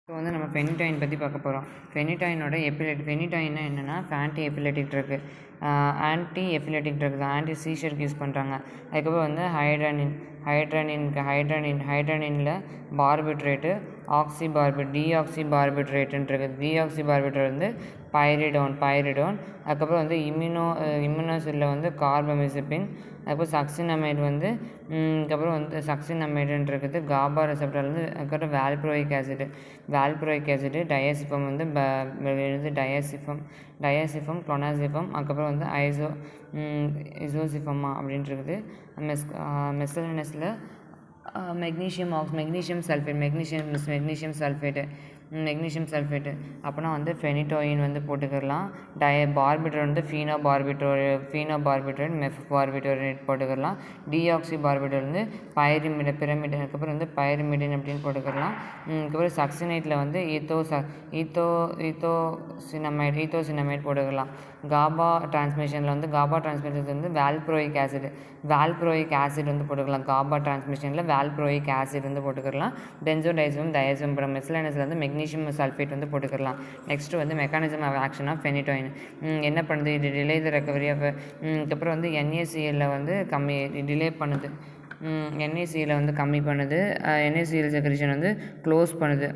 இப்போ வந்து நம்ம ஃபெனிடாயின் பற்றி பார்க்க போகிறோம். ஃபெனிடாயினோட ஃபெனிடாயின்னா என்னென்னா ஆன்டி எபிலெட்டிக் ட்ரக்கு. ஆன்டி எபிலெட்டிக் ட்ரக் தான். ஆன்டி சீஷருக்கு யூஸ் பண்ணுறாங்க. அதுக்கப்புறம் வந்து ஹைட்ரனினில் பார்பிட்ரேட்டு, டீஆக்சி பார்பிட்ரேட்டுன்னு இருக்குது. டீஆக்சி பார்பிட்ரேட் வந்து பைரிடோன். அதுக்கப்புறம் வந்து இம்யூனோசிலில் வந்து கார்பமிசபின். அதுக்கப்புறம் சக்சினமைடு வந்து அதுக்கப்புறம் வந்து சக்சினமைடுன்னு இருக்குது. காபா ரெசெப்டார் வந்து அதுக்கப்புறம் வால்ப்ரோயிக் ஆசிடு டயசிஃபம் வந்து டயசிஃபம் குளோனாசிஃபம். அதுக்கப்புறம் வந்து இசோசிஃபமா அப்படின்ட்டு இருக்குது. மெசலினஸில் மெக்னீஷியம் சல்ஃபேட்டு அப்போனா வந்து ஃபெனிடாயின் வந்து போட்டுக்கிடலாம். பார்பிட்ரேட் வந்து ஃபீனோபார்பிட்ரேட் மெஃபார்பிட்ரேட் போட்டுக்கிடலாம். டீஆக்சி பார்பிட்ரேட் வந்து பிரமிட் அதுக்கப்புறம் வந்து பைரிமிடின் அப்படின்னு போட்டுக்கிடலாம். அதுக்கப்புறம் சக்சினேட்டில் வந்து ஈத்தோசினமைட் போட்டுக்கலாம். காபா டிரான்ஸ்மிஷன் வந்து வால்ப்ரோயிக் ஆசிட் வந்து போட்டுக்கலாம். காபா டிரான்ஸ்மிஷனில் வால்ப்ரோயிக் ஆசிட் வந்து போட்டுக்கலாம். பென்சோடைசியம் போடும். மெஸ்லைனஸில் வந்து மெக்னீஷியம் சல்ஃபேட் வந்து போட்டுக்கலாம். நெக்ஸ்ட்டு வந்து மெக்கானிசம் ஆஃப் ஆக்ஷன் ஆஃப் ஃபெனிடாயின் என்ன பண்ணுது? இது டிலே த ரெக்கவரி ஆஃப். அதுக்கப்புறம் வந்து NaCl வந்து டிலே பண்ணுது. NaCl வந்து கம்மி பண்ணுது. NaCl செக்ரேஷன் வந்து க்ளோஸ் பண்ணுது.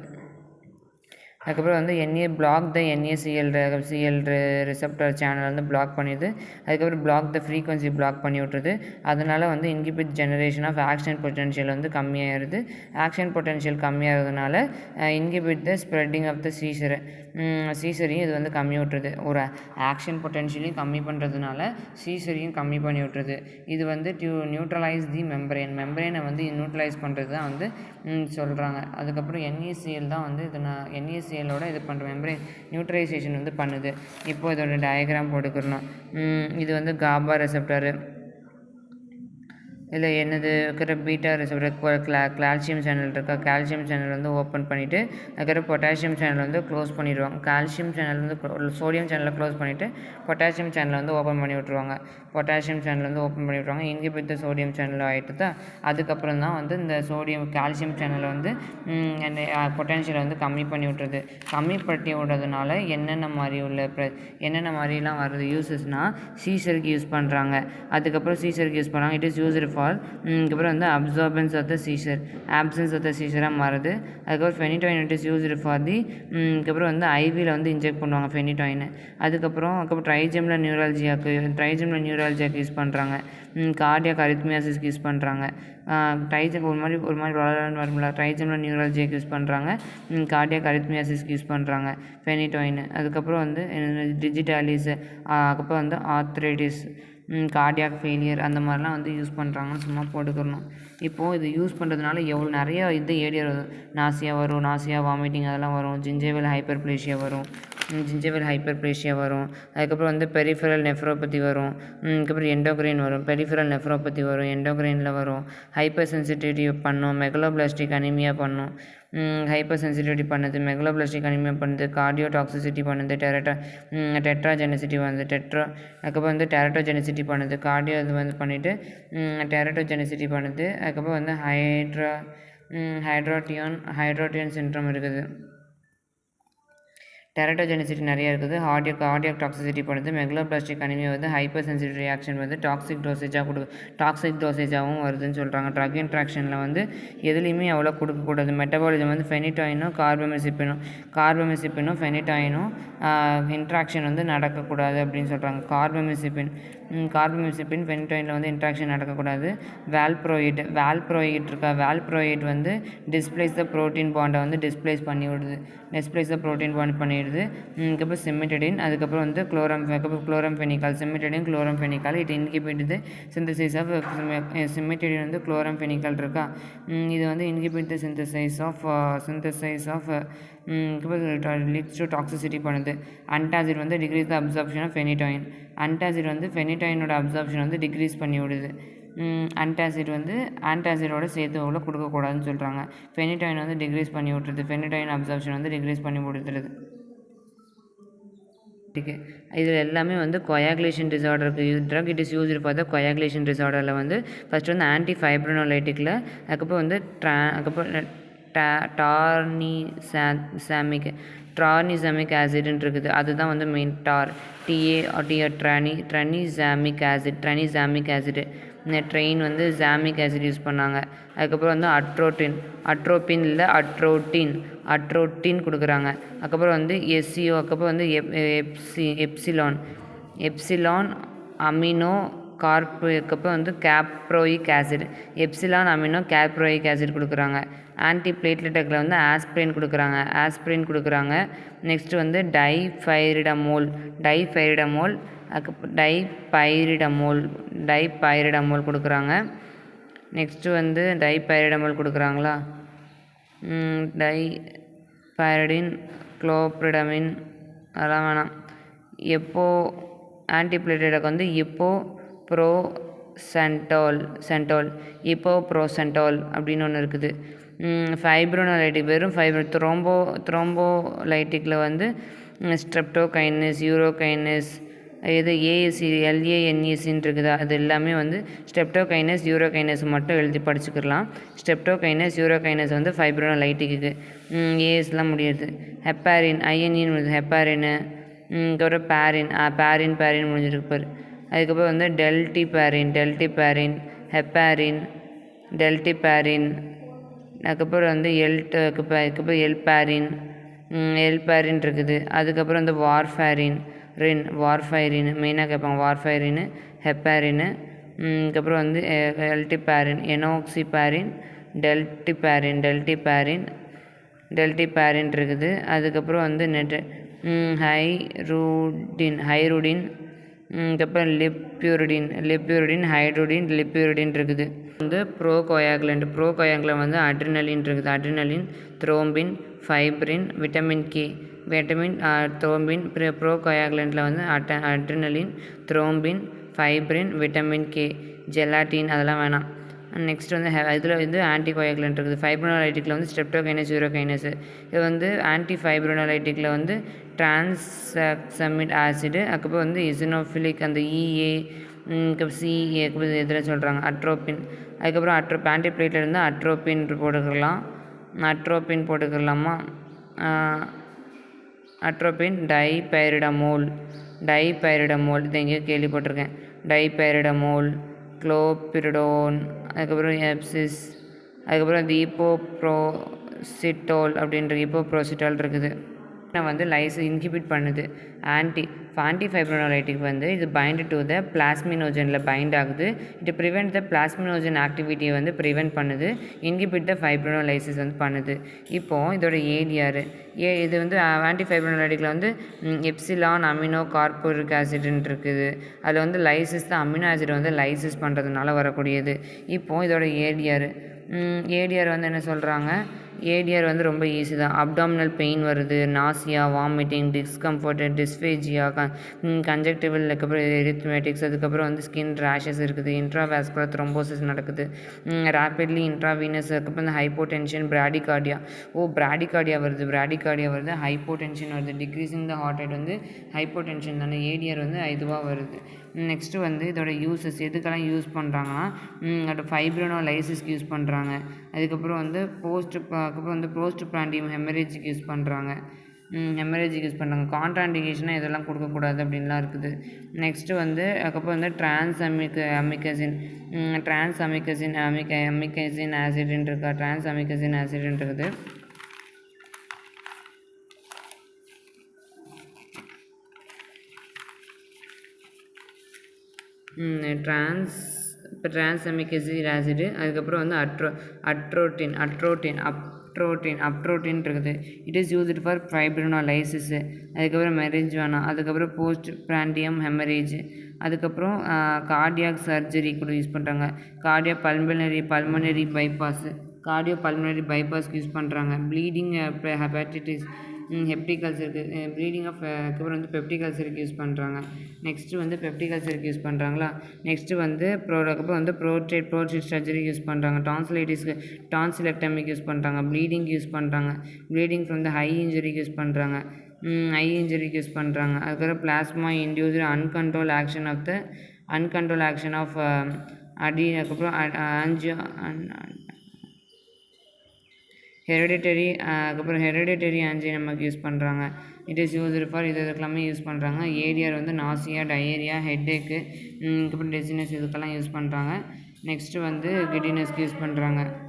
அதுக்கப்புறம் வந்து பிளாக் த NaCl ரிசெப்டர் சேனல் வந்து பிளாக் பண்ணிடுது. அதுக்கப்புறம் பிளாக் த ஃப்ரீக்வன்சி பிளாக் பண்ணி விட்டுருது. அதனால் வந்து inhibit generation of action potential வந்து கம்மியாகிடுது. ஆக்ஷன் பொட்டென்ஷியல் கம்மியாகிறதுனால inhibit the spreading of the சீசரையும் இது வந்து கம்மி விட்டுருது. ஒரு ஆக்ஷன் பொட்டென்ஷியலையும் கம்மி பண்ணுறதுனால சீசரையும் கம்மி பண்ணி விட்டுருது. இது வந்து நியூட்ரலைஸ் தி மெம்பரேனை வந்து நியூட்ரலைஸ் பண்ணுறது தான் வந்து சொல்கிறாங்க. அதுக்கப்புறம் NaCl தான் வந்து NaClோட இது பண்ணுற மெம்பரேன் நியூட்ரலைசேஷன் வந்து பண்ணுது. இப்போது இதோட டயக்ராம் போட்டுக்கிறணும். இது வந்து காபா ரெசெப்டரு. இதில் என்னது இருக்கிற பீட்டா ரிசெப்டர் கால்சியம் சேனல் இருக்கா. கால்சியம் சேனல் வந்து ஓப்பன் பண்ணிவிட்டு அதுக்கப்புறம் பொட்டாசியம் சேனல் வந்து க்ளோஸ் பண்ணிடுவாங்க. கால்சியம் சேனல் வந்து சோடியம் சேனலை க்ளோஸ் பண்ணிவிட்டு பொட்டாசியம் சேனலை வந்து ஓப்பன் பண்ணி விட்ருவாங்க. இன்ஹிபிட் த சோடியம் சேனல் ஆகிட்டு தான். அதுக்கப்புறம் தான் வந்து இந்த கால்சியம் சேனலை வந்து பொட்டென்ஷியலை வந்து கம்மி பண்ணி விட்றது. கம்மி பண்ணி விடுறதுனால என்னென்ன மாதிரிலாம் வருது யூஸஸ்னால் சீசருக்கு யூஸ் பண்ணுறாங்க. அதுக்கப்புறம் சீசருக்கு யூஸ் பண்ணுறாங்க. இட் இஸ் யூஸ்டு அதுக்கப்புறம் வந்து ஆப்சன்ஸ் ஆஃப் த சீசராக மாறுது. அதுக்கப்புறம் phenytoin it is used for the அதுக்கப்புறம் வந்து ஐவியில் வந்து இன்ஜெக்ட் பண்ணுவாங்க ஃபெனிடாயின். அதுக்கப்புறம் ட்ரைஜெமினல் நியூராலஜியாக்கு யூஸ் பண்ணுறாங்க. கார்டியாக் அரித்மியாசிஸ்க்கு யூஸ் பண்ணுறாங்க. ஒரு மாதிரி வரும்ல. ட்ரைஜெமினல் நியூராலஜியாக்கு யூஸ் பண்ணுறாங்க. கார்டியாக் அரித்மியாசிஸ்க்கு யூஸ் பண்ணுறாங்க ஃபெனிடாயின். அதுக்கப்புறம் வந்து டிஜிட்டாலிஸ் அதுக்கப்புறம் வந்து ஆர்த்ரைட்டிஸ் கார்டியாக் ஃபெயிலியர் அந்த மாதிரிலாம் வந்து யூஸ் பண்ணுறாங்கன்னு சும்மா போட்டுக்கிறணும். இப்போது இது யூஸ் பண்ணுறதுனால நிறையா ஏரியா வரும். நாசியா வாமிட்டிங் அதெல்லாம் வரும். ஜிஞ்சைவல் ஹைப்பர்ப்ளேஷியா வரும். அதுக்கப்புறம் வந்து பெரிஃபெரல் நெஃப்ரோபதி வரும். அதுக்கப்புறம் எண்டோக்ரைன் வரும். பெரிஃபெரல் நெஃப்ரோபதி வரும். எண்டோக்ரைனில் வரும். ஹைப்பர் சென்சிட்டிவிட்டி பண்ணும். மெகலோபிளாஸ்டிக் அனிமியா பண்ணும். ஹைப்பர் சென்சிட்டிவிட்டி பண்ணுது. மெகலோபிளாஸ்டிக் அனிமியா பண்ணுது. கார்டியோ டாக்ஸிசிட்டி பண்ணுது. டெட்ராஜெனிசிட்டி வந்து அதுக்கப்புறம் வந்து டெரட்டோஜெனிசிட்டி பண்ணுது. கார்டியோ இது வந்து பண்ணிவிட்டு டெரட்டோஜெனிசிட்டி பண்ணுது. அதுக்கப்புறம் வந்து ஹைட்ரோட்டியன் சிண்ட்ரோம் இருக்குது. டெரட்டோஜெனிசிட்டி நிறையா இருக்குது. கார்டியாக் டாக்ஸிசிட்டி பண்ணுது. மெகலோபிளாஸ்டிக் அனிமியா வந்து ஹைப்பர் சென்சிட்டிவ் ரியாக்ஷன் வந்து டாக்ஸிக் டோசேஜாகவும் வருதுன்னு சொல்கிறாங்க. ட்ரக் இன்ட்ராக்ஷனில் வந்து எதுலேயுமே அவ்வளோ கொடுக்கக்கூடாது. மெட்டபாலிசம் வந்து ஃபெனிடாயினும் கார்பமிசிப்பினும் ஃபெனிடாயினும் இன்ட்ராக்ஷன் வந்து நடக்கக்கூடாது அப்படின்னு சொல்கிறாங்க. கார்பமிசிப்பின் ஃபெனிடாயினில் வந்து இன்ட்ராக்ஷன் நடக்கக்கூடாது. வால்ப்ரோயிட் இருக்கா. வால்ப்ரோயிட் வந்து டிஸ்பிளேஸ் த ப்ரோட்டீன் பாண்டை வந்து டிஸ்பிளேஸ் பண்ணிடுது. அதுக்கப்புறம் சிமிட்டடின். அதுக்கப்புறம் வந்து chloramphenicol. It inhibit the synthesis of cimetidine வந்து குளோரம்ஃபெனிகால் இருக்கா. இது வந்து inhibit the synthesise of leads to toxicity பண்ணுது. அன்டாசிட் வந்து decrease the absorption of phenytoin. Antacid வந்து ஃபெனிடாயினோட அப்சார்ப்ஷன் வந்து டிக்ரீஸ் பண்ணி விடுது. ஆன்டாசிடோட சேர்த்து அவ்வளோ கொடுக்கக்கூடாதுன்னு சொல்கிறாங்க. ஃபெனிடாயின் வந்து டிக்ரீஸ் பண்ணி விட்டுருது. ஃபெனிடாயின் அப்சார்ப்ஷன் வந்து டிக்ரீஸ் பண்ணி கொடுத்துருது. இதில் எல்லாமே வந்து கொயாகுலேஷன் டிசார்டருக்கு drug it is used for the coagulation டிசார்டரில் வந்து ஃபஸ்ட்டு வந்து ஆன்டி ஃபைப்ரினோலைட்டிக்கில் அதுக்கப்புறம் வந்து ட்ரானிசாமிக் ஆசிட்னு இருக்குது. அதுதான் வந்து மெயின் ட்ரானிசாமிக் ஆசிட். இந்த ட்ரெயின் வந்து ஜாமிக் ஆசிட் யூஸ் பண்ணாங்க. அதுக்கப்புறம் வந்து அட்ரோட்டின் கொடுக்குறாங்க. அதுக்கப்புறம் வந்து எஸ்சிஓ, அதுக்கப்புறம் வந்து எப்சிலான் அமினோ அதுக்கப்புறம் வந்து கேப்ரோயிக் ஆசிட் கொடுக்குறாங்க. ஆன்டி பிளேட்லெட்டுக்கு வந்து ஆஸ்பிரின் கொடுக்குறாங்க. நெக்ஸ்ட்டு வந்து டைபைரிடமோல் கொடுக்குறாங்க. நெக்ஸ்ட்டு வந்து டைபைரிடமோல் கொடுக்குறாங்களா, டைபைரிடின், குளோப்ரிடமின் அதெல்லாம் வேணாம். ஆன்டிபிளேட்லெட்டுக்கு வந்து இப்போப்ரோசென்டால் அப்படின்னு ஒன்று இருக்குது. ஃபைப்ரோனோலைட்டிக் வெறும் த்ரோம்போலைட்டிக்கில் வந்து ஸ்ட்ரெப்டோகைனஸ், யூரோகைனஸ், இது LANESன்னு இருக்குது. அது எல்லாமே வந்து ஸ்ட்ரெப்டோகைனஸ், யூரோகைனஸ் மட்டும் எழுதி படிச்சுக்கலாம். ஸ்ட்ரெப்டோகைனஸ், யூரோகைனஸ் வந்து ஃபைப்ரோனோலைட்டிக்கு. ஏஎஸ்லாம் முடியாது. ஹெப்பாரின், INEன்னு முடியுது. ஹெப்பாரின்னு, அதுக்கப்புறம் பேரின் முடிஞ்சிருக்கு பாரு. அதுக்கப்புறம் வந்து டெல்டிபேரின், ஹெப்பாரின், டெல்டிபேரின், அதுக்கப்புறம் வந்து அதுக்கப்புறம் எல்பேரின் இருக்குது. அதுக்கப்புறம் வந்து வார்ஃபைரின் மெயினாக கேட்பாங்க. வார்ஃபைரின், ஹெப்பாரின், அதுக்கப்புறம் வந்து எல்டிபேரின், எனோக்சிபேரின், டெல்டிபேரின் இருக்குது. அதுக்கப்புறம் வந்து ஹைருடின், அதுக்கப்புறம் லிப்யூரிடின், லிப்யூரிடின் இருக்குது. வந்து ப்ரோகோயாகுலண்ட் வந்து அட்ரினலின் இருக்குது. Adrenaline, thrombin, fibrin, vitamin K, thrombin. ப்ரோகோயாகுலண்ட்டில் வந்து adrenaline, thrombin, fibrin, vitamin K, gelatin அதெல்லாம் வேணாம். நெக்ஸ்ட் வந்து இதில் வந்து ஆன்டிகோயாகுலண்ட் இருக்குது. ஃபைப்ரோனோலைட்டிக்கில் வந்து ஸ்ட்ரெப்டோகைனஸ், யூரோகைனஸ். இது வந்து ஆன்டிஃபைப்ரோனோலைட்டிக்கில் வந்து டிரான்சாக்சமிக் ஆசிடு, அதுக்கப்புறம் வந்து இசினோஃபிலிக் அந்த EA, CA இதில் சொல்கிறாங்க. அட்ரோபின், அதுக்கப்புறம் ஆன்டிபிளேட்லெட் இருந்து அட்ரோபின் போட்டுக்கலாமா. அட்ரோபின், டைபைரிடமோல் இது எங்கேயோ கேள்விப்பட்டிருக்கேன். டைபைரிடமோல், குளோபிரிடோன், அதுக்கப்புறம் எப்சிஸ், அதுக்கப்புறம் இந்த ஈப்போப்ரோசிட்டால் இருக்குது. வந்து இன்ஹிபிட் பண்ணுது. ஆன்டிஃபைப்ரோனோலைட்டிக் வந்து இது பைண்ட் டு த பிளாஸ்மினோஜனில் பைண்ட் ஆகுது. இது ப்ரிவெண்ட் த பிளாஸ்மினோஜன் ஆக்டிவிட்டியை வந்து ப்ரிவெண்ட் பண்ணுது. இன்ஹிபிட் த ஃபைப்ரோனோலைசிஸ் வந்து பண்ணுது. இப்போது இதோட ஏடிஆர் இது வந்து ஆன்டிஃபைப்ரோனோலைட்டிக்கில் வந்து எப்சிலான் அமினோ கார்போரிக் ஆசிட்னு இருக்குது. அதில் வந்து லைசிஸ் தான், அமினோ ஆசிட் வந்து லைசிஸ் பண்ணுறதுனால வரக்கூடியது. இப்போது இதோட ஏடிஆர் வந்து என்ன சொல்கிறாங்க, ஏடிஆர் வந்து ரொம்ப ஈஸி தான். அப்டாமினல் பெயின் வருது, நாசியா, வாமிட்டிங், டிஸ்கம்ஃபர்ட், டிஸ்பேஜியா, கன்ஜக்டிவல், அதுக்கப்புறம் எரித்மெட்டிக்ஸ், அதுக்கப்புறம் வந்து ஸ்கின் ரேஷஸ் இருக்குது, இன்ட்ராவாஸ்குலர் த்ரோம்போசிஸ் நடக்குது, ரேப்பிட்லி இன்ட்ராவீனஸ், அதுக்கப்புறம் வந்து ஹைப்போடென்ஷன், பிராடிகார்டியா வருது, ஹைப்போடென்ஷன் வருது. டிக்ரீஸிங் த ஹார்ட் ரேட் வந்து ஹைப்போடென்ஷன் தானே, ஏடிஆர் வந்து இதுவாக வருது. நெக்ஸ்ட்டு வந்து இதோட யூஸஸ் எதுக்கெல்லாம் யூஸ் பண்ணுறாங்கன்னா, அதோட ஃபைப்ரோனோலைசிஸ்க்கு யூஸ் பண்ணுறாங்க. அதுக்கப்புறம் வந்து போஸ்ட் பிராண்டியம் ஹெமரேஜுக்கு யூஸ் பண்ணுறாங்க. கான்ட்ராண்டிகேஷனாக இதெல்லாம் கொடுக்கக்கூடாது அப்படின்லாம் இருக்குது. நெக்ஸ்ட்டு வந்து அதுக்கப்புறம் வந்து அமிகசின் ஆசிட்னு இருக்குது. டிரான்ஸ்அமிகசிக் ஆசிடு, அதுக்கப்புறம் வந்து அப்ட்ரோட்டின் இருக்குது. இட் இஸ் யூஸ்டு ஃபார் ஃபைப்ரோனோலைசிஸ், அதுக்கப்புறம் மெரிஜுவானா, அதுக்கப்புறம் போஸ்ட் பிராண்டியம் ஹெமரேஜ், அதுக்கப்புறம் கார்டியாக் சர்ஜரி கூட யூஸ் பண்ணுறாங்க. பல்மனரி பைபாஸ்க்கு யூஸ் பண்ணுறாங்க. ப்ளீடிங் ஹெப்படைட்டிஸ், ஹெப்டிக் அல்சருக்கு, அதுக்கப்புறம் வந்து பெப்டிக் அல்சருக்கு யூஸ் பண்ணுறாங்க. நெக்ஸ்ட்டு வந்து பெப்டிக் அல்சருக்கு யூஸ் பண்ணுறாங்களா. நெக்ஸ்ட்டு வந்து அதுக்கப்புறம் வந்து ப்ரோஸ்டேட் சர்ஜரிக்கு யூஸ் பண்ணுறாங்க. டான்சிலெக்டமிக்கு யூஸ் பண்ணுறாங்க. ப்ளீடிங்க்கு யூஸ் பண்ணுறாங்க. ப்ளீடிங் ஃப்ரம் த ஐ இன்ஜுரிக்கு யூஸ் பண்ணுறாங்க. அதுக்கப்புறம் plasma induced uncontrol action of அதுக்கப்புறம் அதுக்கப்புறம் ஹெரிடிட்டரி ஆன்ஜி நமக்கு யூஸ் பண்ணுறாங்க. இட் இஸ் யூஸ்டு ஃபார் இதுக்கெல்லாமே யூஸ் பண்ணுறாங்க. ஏடிஆர் வந்து நாசியா, டயேரியா, ஹெட்டேக்கு, அதுக்கப்புறம் டெசினஸ் இதுக்கெல்லாம் யூஸ் பண்ணுறாங்க. நெக்ஸ்ட்டு வந்து கிடினஸ்க்கு யூஸ் பண்ணுறாங்க.